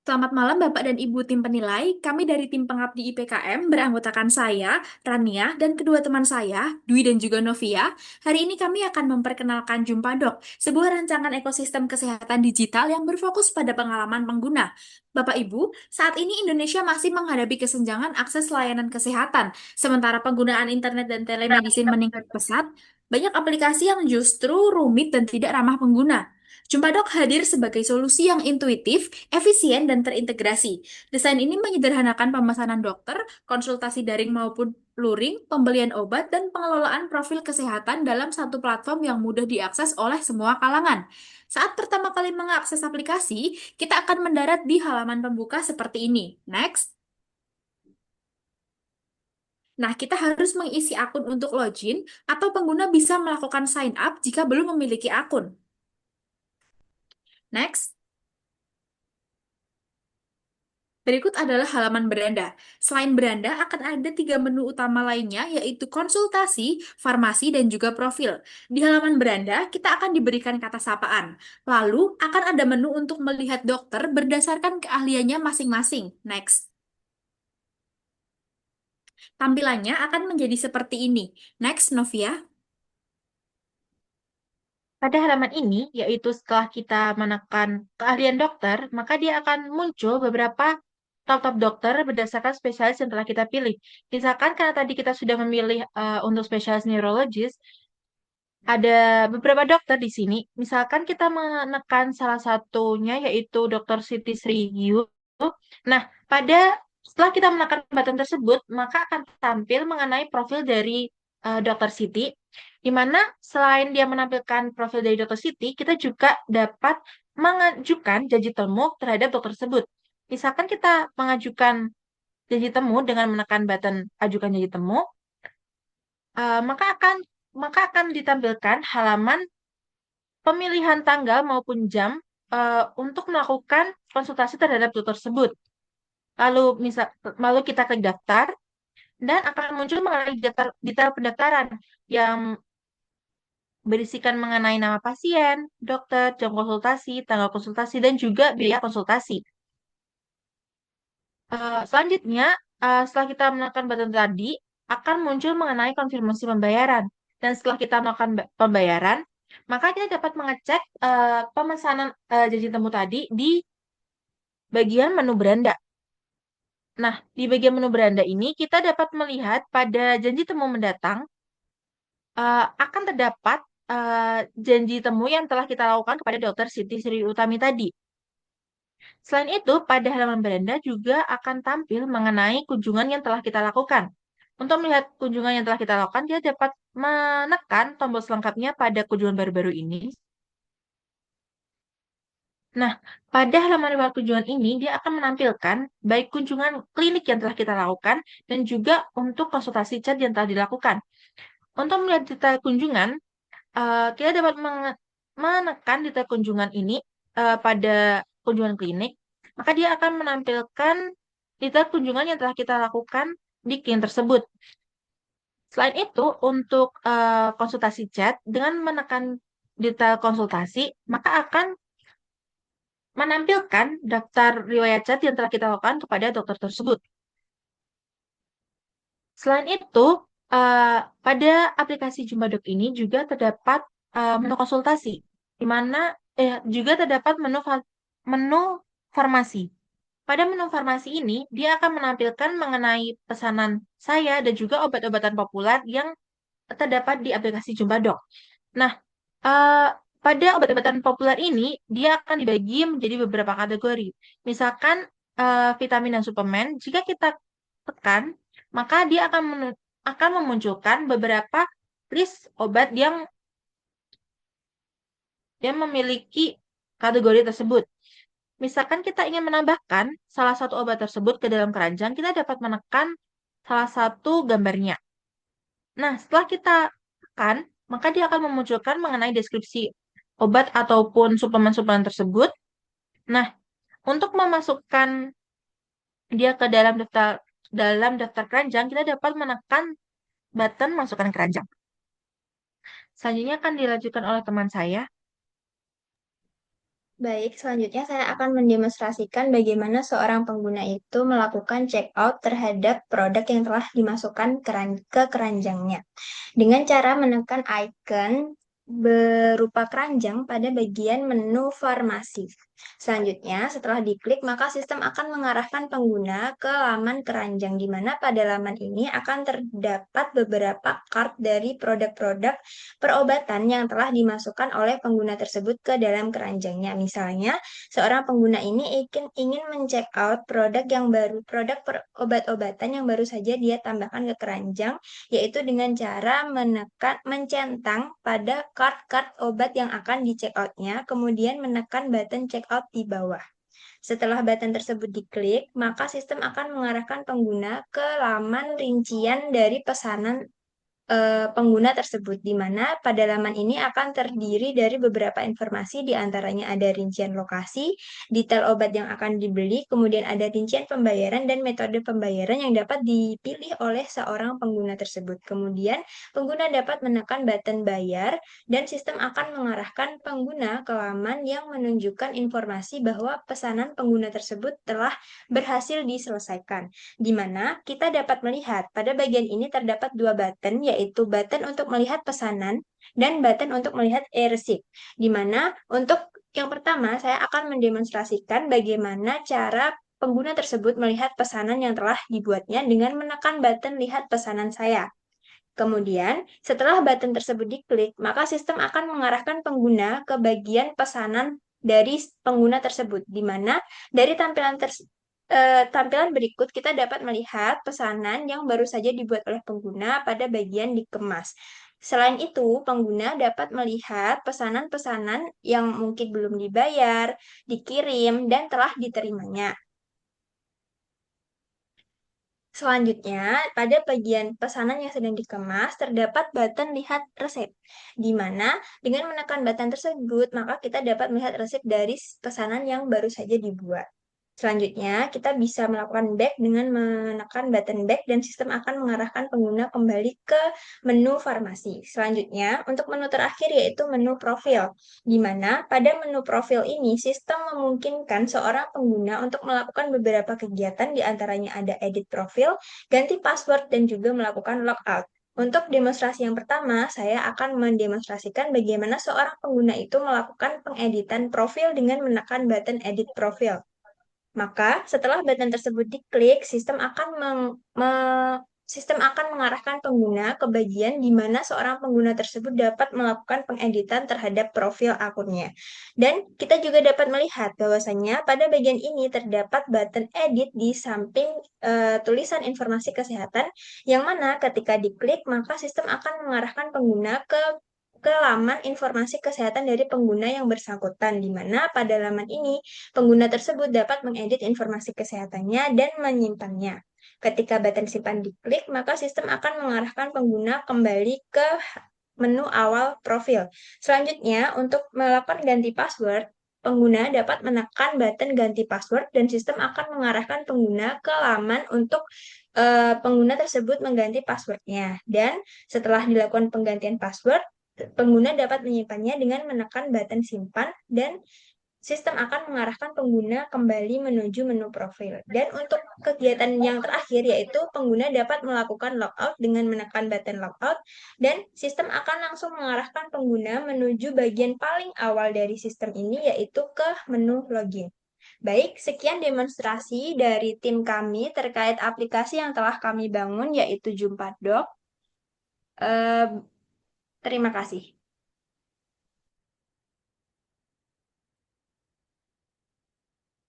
Selamat malam Bapak dan Ibu tim penilai. Kami dari tim pengabdi IPKM beranggotakan saya, Rania, dan kedua teman saya, Dwi dan juga Novia. Hari ini kami akan memperkenalkan Jumpadok, sebuah rancangan ekosistem kesehatan digital yang berfokus pada pengalaman pengguna. Bapak Ibu, saat ini Indonesia masih menghadapi kesenjangan akses layanan kesehatan, sementara penggunaan internet dan telemedicine meningkat pesat. Banyak aplikasi yang justru rumit dan tidak ramah pengguna. Jumpadok hadir sebagai solusi yang intuitif, efisien, dan terintegrasi. Desain ini menyederhanakan pemesanan dokter, konsultasi daring maupun luring, pembelian obat, dan pengelolaan profil kesehatan dalam satu platform yang mudah diakses oleh semua kalangan. Saat pertama kali mengakses aplikasi, kita akan mendarat di halaman pembuka seperti ini. Next. Nah, kita harus mengisi akun untuk login, atau pengguna bisa melakukan sign up jika belum memiliki akun. Next. Berikut adalah halaman beranda. Selain beranda, akan ada tiga menu utama lainnya, yaitu konsultasi, farmasi, dan juga profil. Di halaman beranda, kita akan diberikan kata sapaan. Lalu, akan ada menu untuk melihat dokter berdasarkan keahliannya masing-masing. Next. Tampilannya akan menjadi seperti ini. Next, Novia. Pada halaman ini, yaitu setelah kita menekan keahlian dokter, maka dia akan muncul beberapa top-top dokter berdasarkan spesialis yang telah kita pilih. Misalkan karena tadi kita sudah memilih untuk spesialis neurologis, ada beberapa dokter di sini. Misalkan kita menekan salah satunya yaitu Dr. Siti Sri Yu. Nah, setelah kita menekan button tersebut, maka akan tampil mengenai profil dari Dr. Siti, di mana selain dia menampilkan profil dari Dr. Siti, kita juga dapat mengajukan janji temu terhadap dokter tersebut. Misalkan kita mengajukan janji temu dengan menekan button ajukan janji temu, eh, maka akan maka akan ditampilkan halaman pemilihan tanggal maupun jam untuk melakukan konsultasi terhadap dokter tersebut. Lalu misal, lalu kita klik daftar dan akan muncul mengenai detail, detail pendaftaran yang berisikan mengenai nama pasien, dokter, jam konsultasi, tanggal konsultasi, dan juga biaya konsultasi. Selanjutnya, setelah kita melakukan button tadi, akan muncul mengenai konfirmasi pembayaran. Dan setelah kita melakukan pembayaran, maka kita dapat mengecek pemesanan janji temu tadi di bagian menu beranda. Nah, di bagian menu beranda ini, kita dapat melihat pada janji temu mendatang, akan terdapat janji temu yang telah kita lakukan kepada Dokter Siti Sri Utami tadi. Selain itu, pada halaman beranda juga akan tampil mengenai kunjungan yang telah kita lakukan. Untuk melihat kunjungan yang telah kita lakukan, dia dapat menekan tombol selengkapnya pada kunjungan baru-baru ini. Nah, pada halaman riwayat kunjungan ini, dia akan menampilkan baik kunjungan klinik yang telah kita lakukan dan juga untuk konsultasi chat yang telah dilakukan. Untuk melihat detail kunjungan, kita dapat menekan detail kunjungan ini pada kunjungan klinik, maka dia akan menampilkan detail kunjungan yang telah kita lakukan di klinik tersebut. Selain itu, untuk konsultasi chat, dengan menekan detail konsultasi, maka akan menampilkan daftar riwayat chat yang telah kita lakukan kepada dokter tersebut. Selain itu, eh, pada aplikasi Jumbadok ini juga terdapat menu konsultasi, di mana juga terdapat menu farmasi. Pada menu farmasi ini, dia akan menampilkan mengenai pesanan saya dan juga obat-obatan populer yang terdapat di aplikasi Jumbadok. Nah, eh, pada obat-obatan populer ini, dia akan dibagi menjadi beberapa kategori. Misalkan vitamin dan suplemen, jika kita tekan, maka dia akan memunculkan beberapa list obat yang memiliki kategori tersebut. Misalkan kita ingin menambahkan salah satu obat tersebut ke dalam keranjang, kita dapat menekan salah satu gambarnya. Nah, setelah kita tekan, maka dia akan memunculkan mengenai deskripsi obat ataupun suplemen-suplemen tersebut. Nah, untuk memasukkan dia ke dalam daftar keranjang, kita dapat menekan button masukkan keranjang. Selanjutnya akan dilanjutkan oleh teman saya. Baik, selanjutnya saya akan mendemonstrasikan bagaimana seorang pengguna itu melakukan check out terhadap produk yang telah dimasukkan ke keranjangnya dengan cara menekan icon berupa keranjang pada bagian menu farmasi. Selanjutnya, setelah diklik, maka sistem akan mengarahkan pengguna ke laman keranjang, di mana pada laman ini akan terdapat beberapa card dari produk-produk perobatan yang telah dimasukkan oleh pengguna tersebut ke dalam keranjangnya. Misalnya, seorang pengguna ini ingin men-check out produk yang baru, obat-obatan yang baru saja dia tambahkan ke keranjang, yaitu dengan cara mencentang pada card-card obat yang akan di check out-nya, kemudian menekan button check out di bawah. Setelah button tersebut diklik, maka sistem akan mengarahkan pengguna ke laman rincian dari pesanan pengguna tersebut, di mana pada laman ini akan terdiri dari beberapa informasi, di antaranya ada rincian lokasi, detail obat yang akan dibeli, kemudian ada rincian pembayaran dan metode pembayaran yang dapat dipilih oleh seorang pengguna tersebut. Kemudian, pengguna dapat menekan button bayar dan sistem akan mengarahkan pengguna ke laman yang menunjukkan informasi bahwa pesanan pengguna tersebut telah berhasil diselesaikan, di mana kita dapat melihat pada bagian ini terdapat dua button, yaitu button untuk melihat pesanan dan button untuk melihat e-receipt. Di mana untuk yang pertama saya akan mendemonstrasikan bagaimana cara pengguna tersebut melihat pesanan yang telah dibuatnya dengan menekan button lihat pesanan saya. Kemudian, setelah button tersebut diklik, maka sistem akan mengarahkan pengguna ke bagian pesanan dari pengguna tersebut, di mana dari tampilan berikut kita dapat melihat pesanan yang baru saja dibuat oleh pengguna pada bagian dikemas. Selain itu, pengguna dapat melihat pesanan-pesanan yang mungkin belum dibayar, dikirim, dan telah diterimanya. Selanjutnya, pada bagian pesanan yang sedang dikemas, terdapat button lihat resep, di mana dengan menekan button tersebut, maka kita dapat melihat resep dari pesanan yang baru saja dibuat. Selanjutnya, kita bisa melakukan back dengan menekan button back dan sistem akan mengarahkan pengguna kembali ke menu farmasi. Selanjutnya, untuk menu terakhir yaitu menu profil, di mana pada menu profil ini sistem memungkinkan seorang pengguna untuk melakukan beberapa kegiatan, di antaranya ada edit profil, ganti password, dan juga melakukan logout. Untuk demonstrasi yang pertama, saya akan mendemonstrasikan bagaimana seorang pengguna itu melakukan pengeditan profil dengan menekan button edit profil. Maka, setelah button tersebut diklik, sistem akan mengarahkan pengguna ke bagian di mana seorang pengguna tersebut dapat melakukan pengeditan terhadap profil akunnya. Dan kita juga dapat melihat bahwasanya pada bagian ini terdapat button edit di samping tulisan informasi kesehatan, yang mana ketika diklik, maka sistem akan mengarahkan pengguna ke laman informasi kesehatan dari pengguna yang bersangkutan, di mana pada laman ini pengguna tersebut dapat mengedit informasi kesehatannya dan menyimpannya. Ketika button simpan diklik, maka sistem akan mengarahkan pengguna kembali ke menu awal profil. Selanjutnya, untuk melakukan ganti password, pengguna dapat menekan button ganti password dan sistem akan mengarahkan pengguna ke laman untuk pengguna tersebut mengganti passwordnya. Dan setelah dilakukan penggantian password, pengguna dapat menyimpannya dengan menekan button simpan dan sistem akan mengarahkan pengguna kembali menuju menu profil. Dan untuk kegiatan yang terakhir yaitu pengguna dapat melakukan logout dengan menekan button logout dan sistem akan langsung mengarahkan pengguna menuju bagian paling awal dari sistem ini yaitu ke menu login. Baik, sekian demonstrasi dari tim kami terkait aplikasi yang telah kami bangun yaitu Jumpa Doc. Eh, Terima kasih.